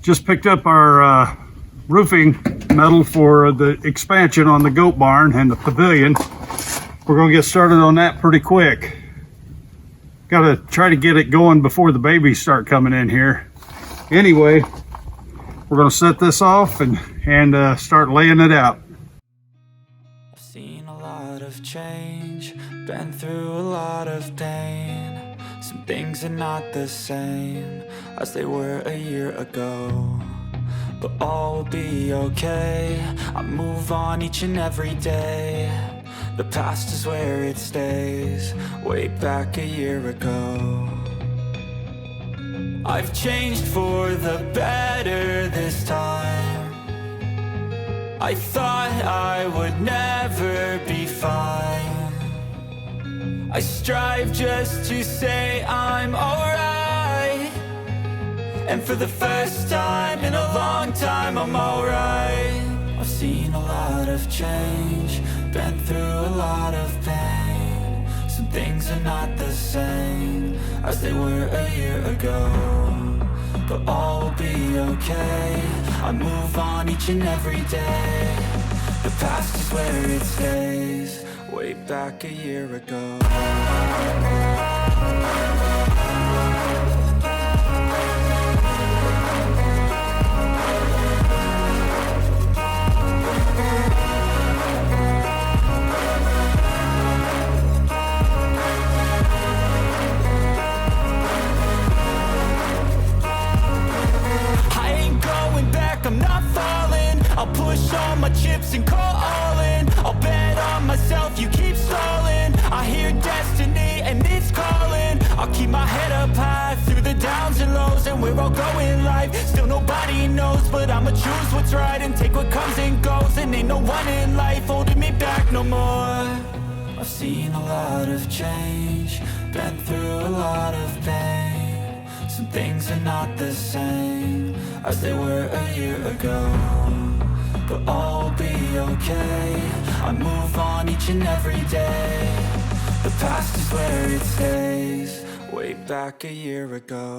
Just picked up our roofing metal for the expansion on the goat barn and the pavilion. We're going to get started on that pretty quick. Got to try to get it going before the babies start coming in here. Anyway, we're going to set this off and start laying it out. I've seen a lot of change, been through a lot of pain. Some things are not the same as they were a year ago, but all will be okay. I move on each and every day. The past is where it stays, way back a year ago. I've changed for the better this time. I thought I would never be fine. I strive just to say I'm alright, and for the first time in a long time I'm alright. I've seen a lot of change, been through a lot of pain. Some things are not the same as they were a year ago, but all will be okay. I move on each and every day. The past is where it stays, way back a year ago. I'm not falling, I'll push all my chips and call all in. I'll bet on myself, you keep stalling. I hear destiny and it's calling. I'll keep my head up high through the downs and lows, and we're all going live. Still nobody knows, but I'ma choose what's right and take what comes and goes. And ain't no one in life holding me back no more. I've seen a lot of change, been through a lot of pain. Some things are not the same as they were a year ago, but all will be okay. I move on each and every day. The past is where it stays, way back a year ago.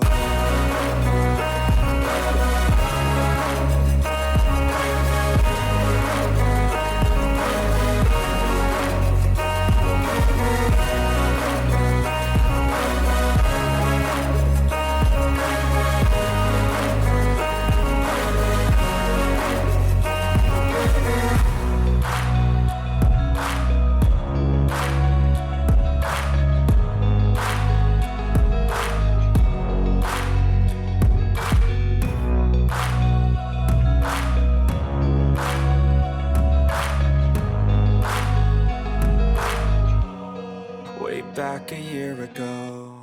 Back a year ago.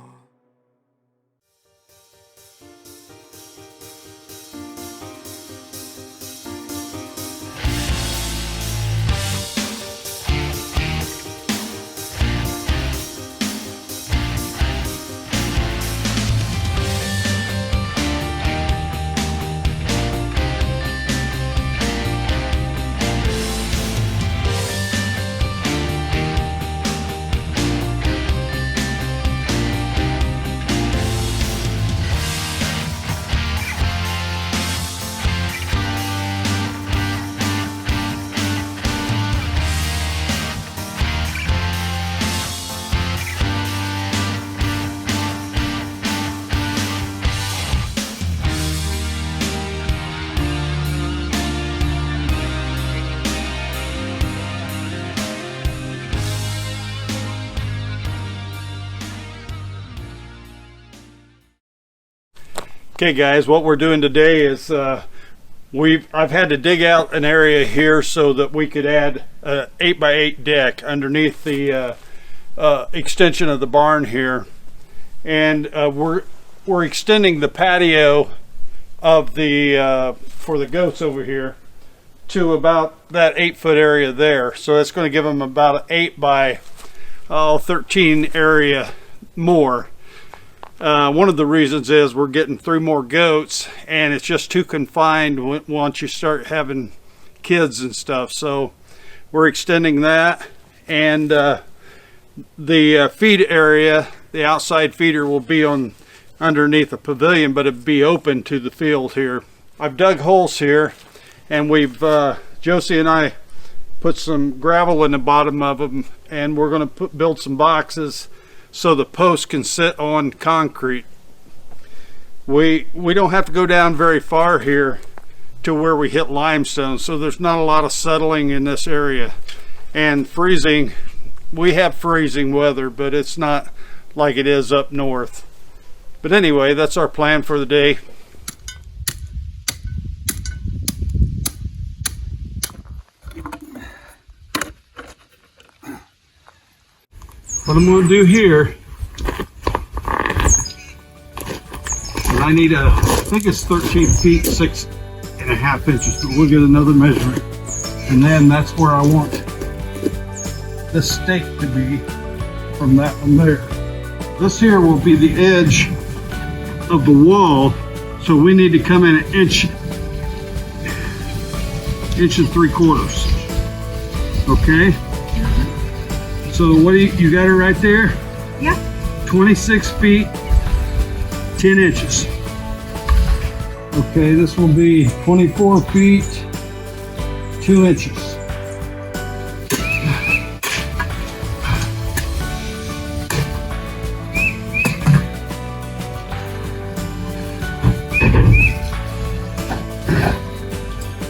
Okay guys, what we're doing today is I've had to dig out an area here so that we could add an 8x8 deck underneath the extension of the barn here, and we're extending the patio of the for the goats over here to about that 8-foot area there. So that's going to give them about an 8 by 13 area more. One of the reasons is we're getting 3 more goats, and it's just too confined once you start having kids and stuff. So we're extending that, and the feed area, the outside feeder, will be on underneath the pavilion, but it'd be open to the field here. I've dug holes here, and we've Josie and I put some gravel in the bottom of them, and we're going to build some boxes so the posts can sit on concrete. We don't have to go down very far here to where we hit limestone, so there's not a lot of settling in this area. And freezing, we have freezing weather, but it's not like it is up north. But anyway, that's our plan for the day. What I'm going to do here, and I need I think it's 13 feet 6.5 inches, but we'll get another measurement. And then that's where I want this stake to be from that one there. This here will be the edge of the wall, so we need to come in an inch and 3/4. Okay? So what do you got it right there? Yeah. 26 feet, 10 inches. Okay, this will be 24 feet, 2 inches.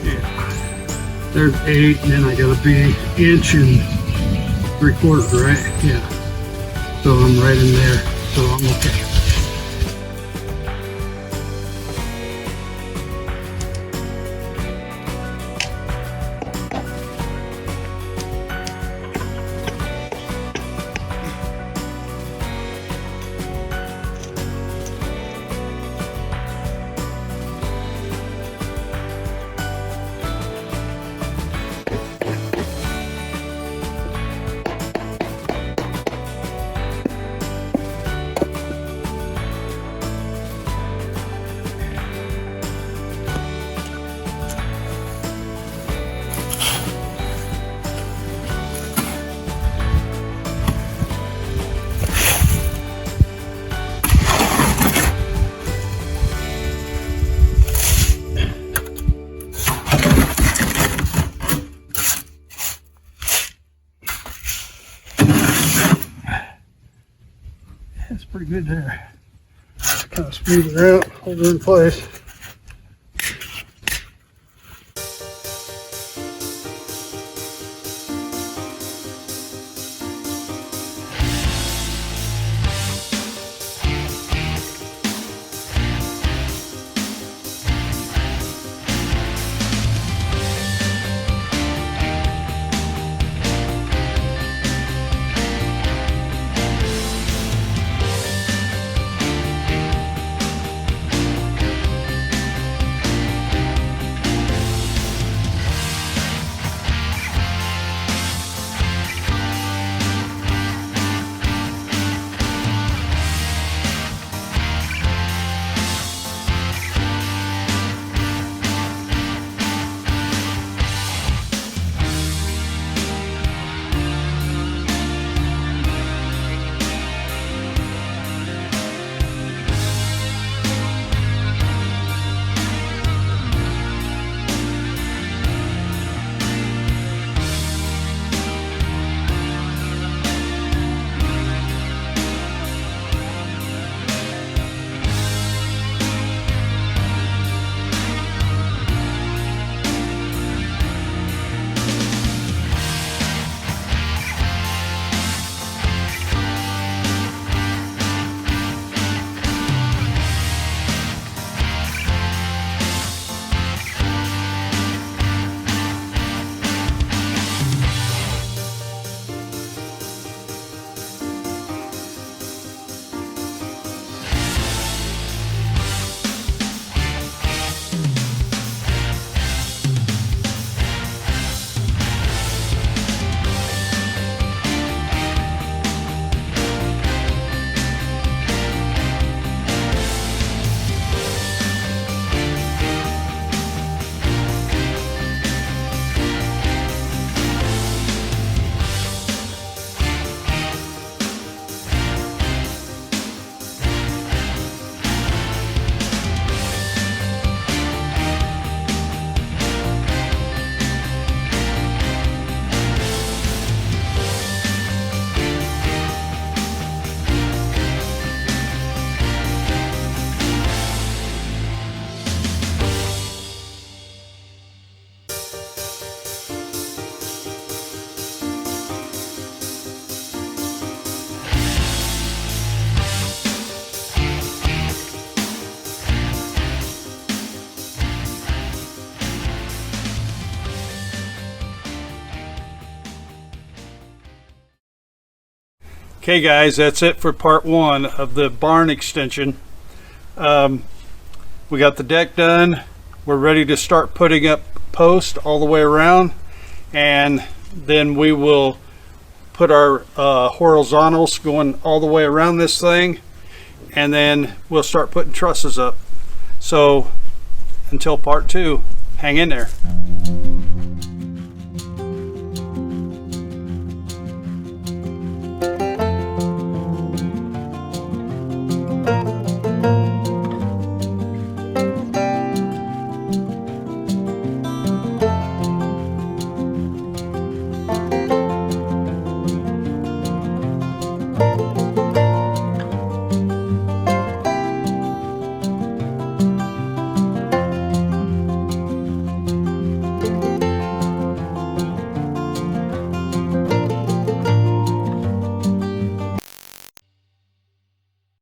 Yeah. There's 8, and then I gotta be inch and 3/4, right? Yeah. So I'm right in there, so I'm okay. That's pretty good there. Kind of smooth it out, hold it in place. Okay guys, that's it for part one of the barn extension. We got the deck done. We're ready to start putting up posts all the way around, and then we will put our horizontals going all the way around this thing, and then we'll start putting trusses up. So until part two, hang in there.